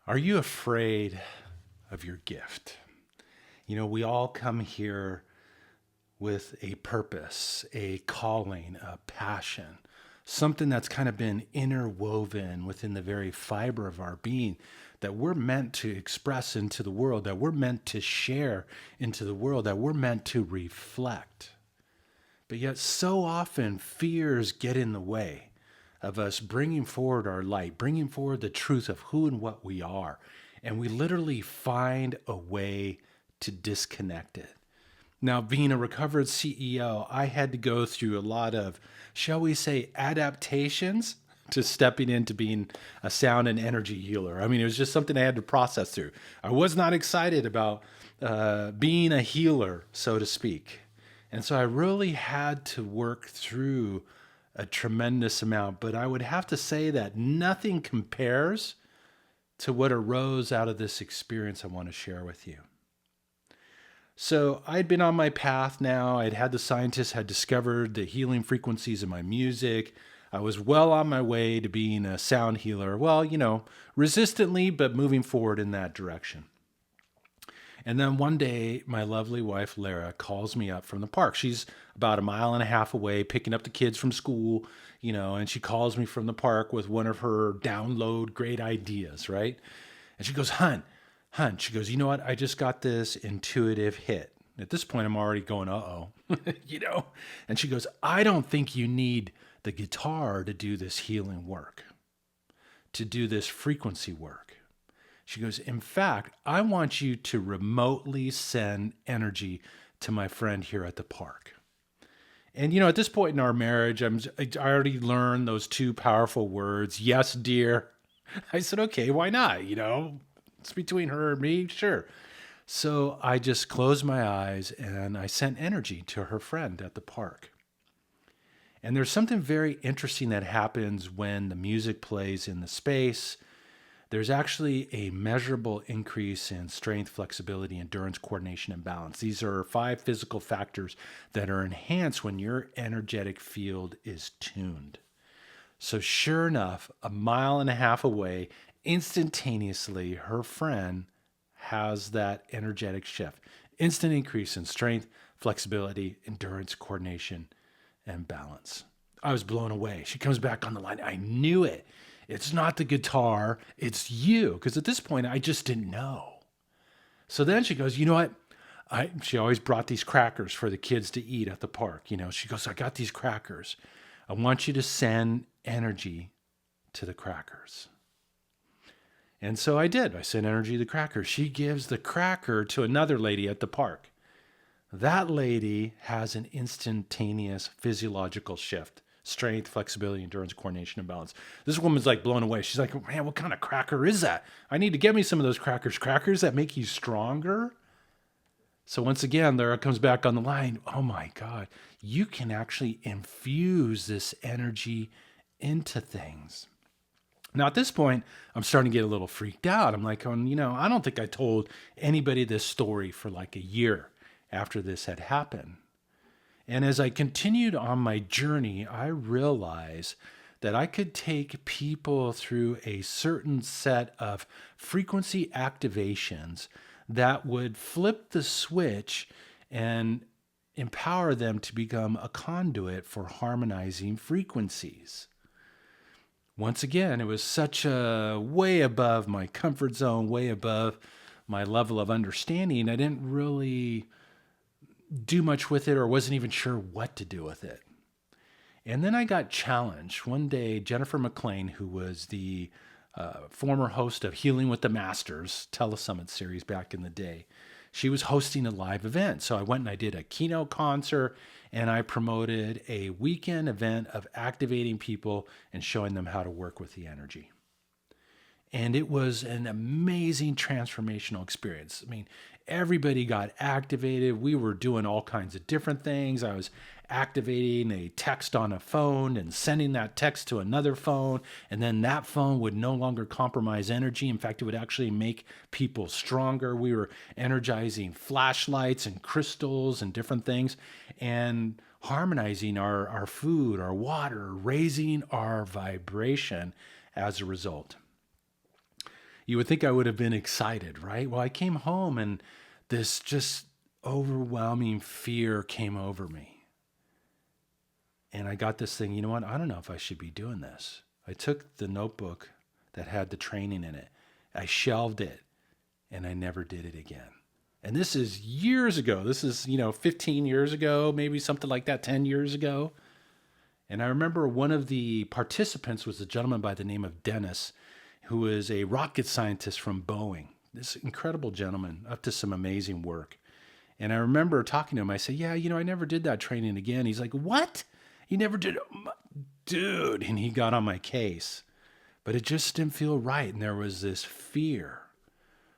Are you afraid of your gift? We all come here with a purpose, a calling, a passion, something that's kind of been interwoven within the very fiber of our being that we're meant to express into the world, that we're meant to share into the world, that we're meant to reflect. But yet, so often, fears get in the way of us bringing forward our light, bringing forward the truth of who and what we are. And we literally find a way to disconnect it. Now, being a recovered CEO, I had to go through a lot of, shall we say, adaptations to stepping into being a sound and energy healer. I mean, it was just something I had to process through. I was not excited about being a healer, so to speak. And so I really had to work through a tremendous amount. But I would have to say that nothing compares to what arose out of this experience I want to share with you. So I'd been on my path now. I'd had the scientists had discovered the healing frequencies of my music. I was well on my way to being a sound healer. Well, resistantly, but moving forward in that direction. And then one day, my lovely wife, Lara, calls me up from the park. She's about a mile and a half away, picking up the kids from school, and she calls me from the park with one of her download great ideas, right? And she goes, Hun, she goes, you know what? I just got this intuitive hit. At this point, I'm already going, uh-oh, And she goes, I don't think you need the guitar to do this healing work, to do this frequency work. She goes, in fact, I want you to remotely send energy to my friend here at the park. And, at this point in our marriage, I already learned those two powerful words, yes, dear. I said, okay, why not? It's between her and me, sure. So I just closed my eyes and I sent energy to her friend at the park. And there's something very interesting that happens when the music plays in the space. There's actually a measurable increase in strength, flexibility, endurance, coordination, and balance. These are 5 physical factors that are enhanced when your energetic field is tuned. So sure enough, a mile and a half away, instantaneously, her friend has that energetic shift. Instant increase in strength, flexibility, endurance, coordination, and balance. I was blown away. She comes back on the line. I knew it. It's not the guitar, it's you. Because at this point, I just didn't know. So then she goes, you know what? She always brought these crackers for the kids to eat at the park. She goes, I got these crackers. I want you to send energy to the crackers. And so I did. I sent energy to the cracker. She gives the cracker to another lady at the park. That lady has an instantaneous physiological shift. Strength, flexibility, endurance, coordination, and balance. This woman's like blown away. She's like, man, what kind of cracker is that? I need to get me some of those crackers. Crackers that make you stronger? So once again, Lara comes back on the line. Oh my God, you can actually infuse this energy into things. Now, at this point, I'm starting to get a little freaked out. I'm like, I don't think I told anybody this story for like a year after this had happened. And as I continued on my journey, I realized that I could take people through a certain set of frequency activations that would flip the switch and empower them to become a conduit for harmonizing frequencies. Once again, it was such a way above my comfort zone, way above my level of understanding. I didn't really do much with it or wasn't even sure what to do with it. And then I got challenged. One day, Jennifer McLean, who was the former host of Healing with the Masters telesummit series back in the day, she was hosting a live event. So I went and I did a keynote concert and I promoted a weekend event of activating people and showing them how to work with the energy. And it was an amazing transformational experience. I mean, everybody got activated. We were doing all kinds of different things. I was activating a text on a phone and sending that text to another phone. And then that phone would no longer compromise energy. In fact, it would actually make people stronger. We were energizing flashlights and crystals and different things and harmonizing our food, our water, raising our vibration as a result. You would think I would have been excited, right? Well, I came home and this just overwhelming fear came over me. And I got this thing, you know what? I don't know if I should be doing this. I took the notebook that had the training in it. I shelved it and I never did it again. And this is years ago. This is, 15 years ago, maybe something like that, 10 years ago. And I remember one of the participants was a gentleman by the name of Dennis, who is a rocket scientist from Boeing. This incredible gentleman, up to some amazing work. And I remember talking to him. I said, yeah, I never did that training again. He's like, what? You never did it? Dude. And he got on my case. But it just didn't feel right. And there was this fear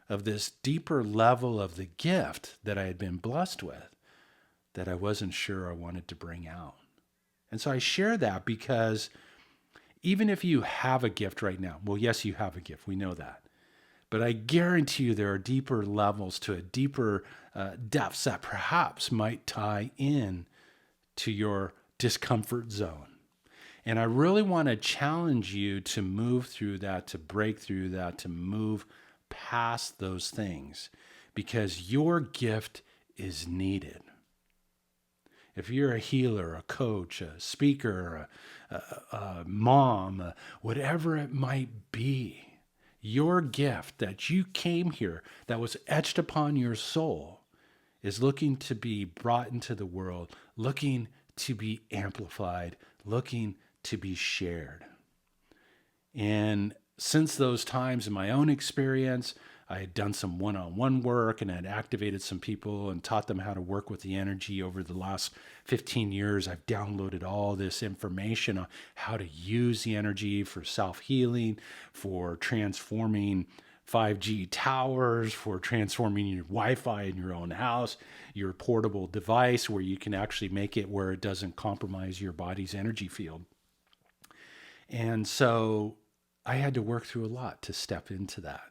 of this deeper level of the gift that I had been blessed with that I wasn't sure I wanted to bring out. And so I share that because even if you have a gift right now, well, yes, you have a gift. We know that. But I guarantee you there are deeper levels to it, deeper depths that perhaps might tie in to your discomfort zone. And I really want to challenge you to move through that, to break through that, to move past those things, because your gift is needed. If you're a healer, a coach, a speaker, a mom, whatever it might be, your gift that you came here, that was etched upon your soul, is looking to be brought into the world, looking to be amplified, looking to be shared. And since those times in my own experience, I had done some one-on-one work and had activated some people and taught them how to work with the energy over the last 15 years. I've downloaded all this information on how to use the energy for self-healing, for transforming 5G towers, for transforming your Wi-Fi in your own house, your portable device where you can actually make it where it doesn't compromise your body's energy field. And so I had to work through a lot to step into that.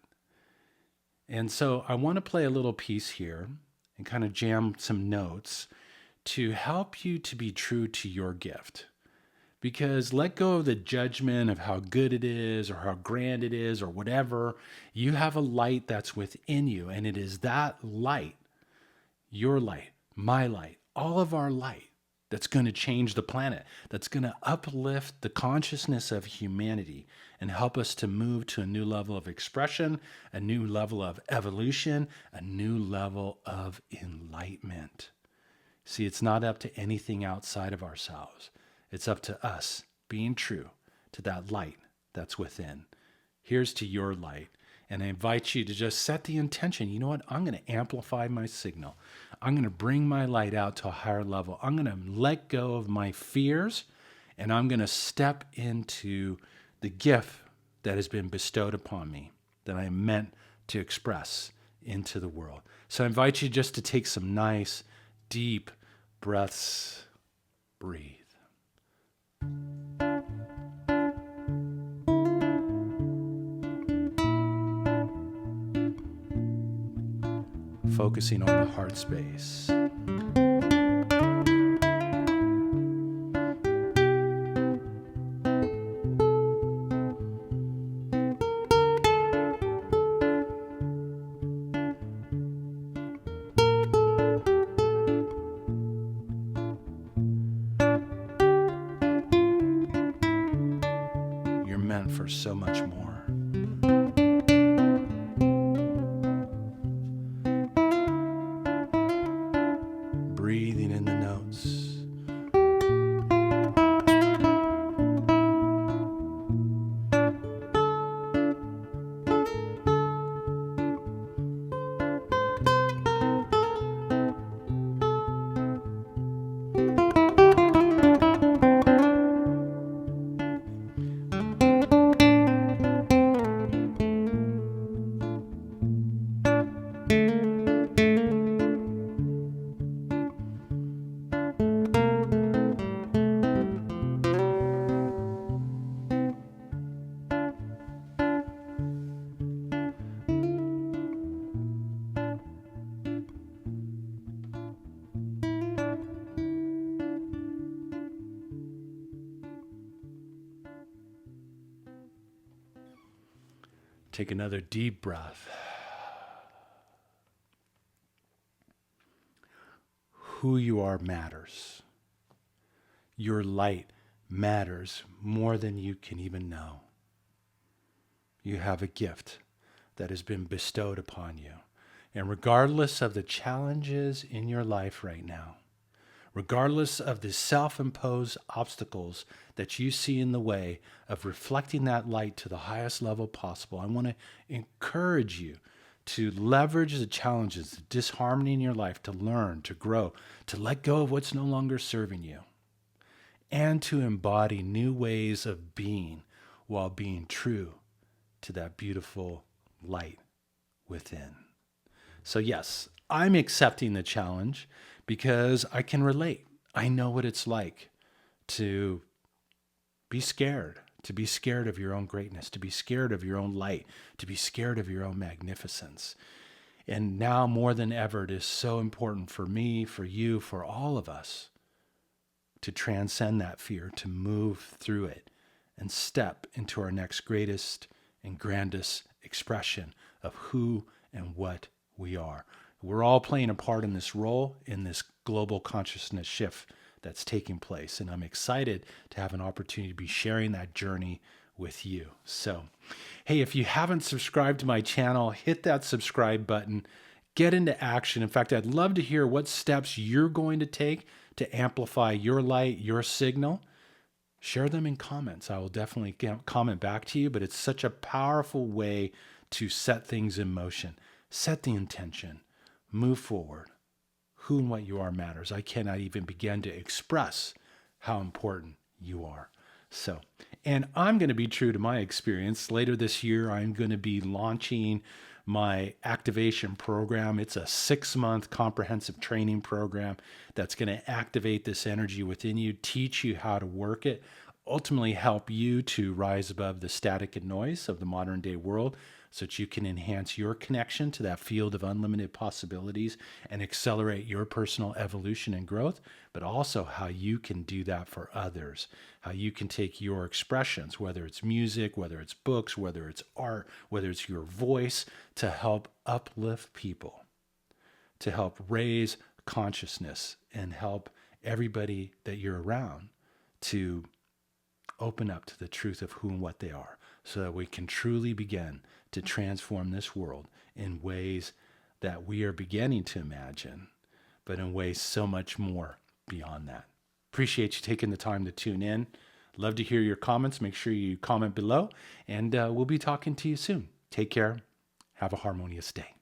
And so I want to play a little piece here and kind of jam some notes to help you to be true to your gift. Because let go of the judgment of how good it is or how grand it is or whatever. You have a light that's within you, and it is that light, your light, my light, all of our light, that's going to change the planet, that's going to uplift the consciousness of humanity and help us to move to a new level of expression, a new level of evolution, a new level of enlightenment. See, it's not up to anything outside of ourselves. It's up to us being true to that light that's within. Here's to your light. And I invite you to just set the intention. You know what? I'm going to amplify my signal. I'm going to bring my light out to a higher level. I'm going to let go of my fears, and I'm going to step into the gift that has been bestowed upon me, that I am meant to express into the world. So I invite you just to take some nice, deep breaths. Breathe. Focusing on the heart space. You're meant for so much more. Breathing in the notes. Take another deep breath. Who you are matters. Your light matters more than you can even know. You have a gift that has been bestowed upon you. And regardless of the challenges in your life right now, regardless of the self-imposed obstacles that you see in the way of reflecting that light to the highest level possible, I want to encourage you to leverage the challenges, the disharmony in your life, to learn, to grow, to let go of what's no longer serving you, and to embody new ways of being while being true to that beautiful light within. So yes, I'm accepting the challenge because I can relate. I know what it's like to be scared of your own greatness, to be scared of your own light, to be scared of your own magnificence. And now more than ever, it is so important for me, for you, for all of us to transcend that fear, to move through it and step into our next greatest and grandest expression of who and what we are. We're all playing a part in this role, in this global consciousness shift that's taking place. And I'm excited to have an opportunity to be sharing that journey with you. So, hey, if you haven't subscribed to my channel, hit that subscribe button, get into action. In fact, I'd love to hear what steps you're going to take to amplify your light, your signal. Share them in comments. I will definitely comment back to you, but it's such a powerful way to set things in motion. Set the intention, move forward. Who and what you are matters. I cannot even begin to express how important you are. So, and I'm going to be true to my experience. Later this year, I'm going to be launching my activation program. It's a 6-month comprehensive training program that's going to activate this energy within you, teach you how to work it, ultimately help you to rise above the static and noise of the modern day world so that you can enhance your connection to that field of unlimited possibilities and accelerate your personal evolution and growth, but also how you can do that for others, how you can take your expressions, whether it's music, whether it's books, whether it's art, whether it's your voice, to help uplift people, to help raise consciousness and help everybody that you're around to open up to the truth of who and what they are, so that we can truly begin to transform this world in ways that we are beginning to imagine, but in ways so much more beyond that. Appreciate you taking the time to tune in. Love to hear your comments. Make sure you comment below, and we'll be talking to you soon. Take care. Have a harmonious day.